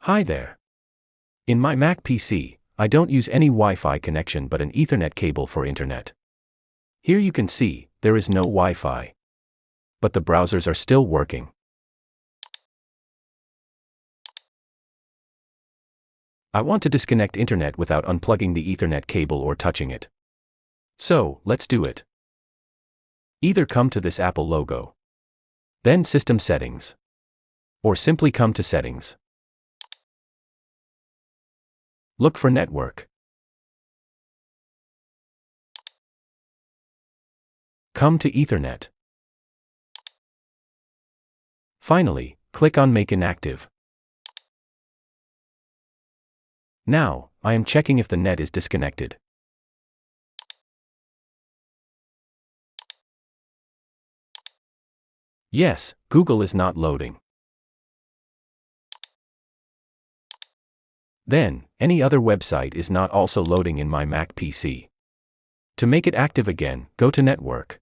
Hi there. In my Mac PC, I don't use any Wi-Fi connection but an Ethernet cable for internet. Here you can see, there is no Wi-Fi. But the browsers are still working. I want to disconnect internet without unplugging the Ethernet cable or touching it. So, let's do it. Either come to this Apple logo. Then System Settings. Or simply come to Settings. Look for Network. Come to Ethernet. Finally, click on Make Inactive. Now, I am checking if the net is disconnected. Yes, Google is not loading. Then, any other website is not also loading in my Mac PC. To make it active again, go to Network.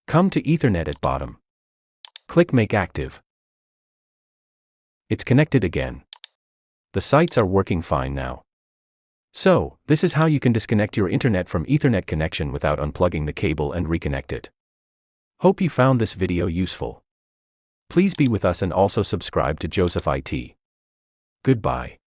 Come to Ethernet at bottom. Click Make Active. It's connected again. The sites are working fine now. So, this is how you can disconnect your internet from Ethernet connection without unplugging the cable and reconnect it. Hope you found this video useful. Please be with us and also subscribe to Joseph IT. Goodbye.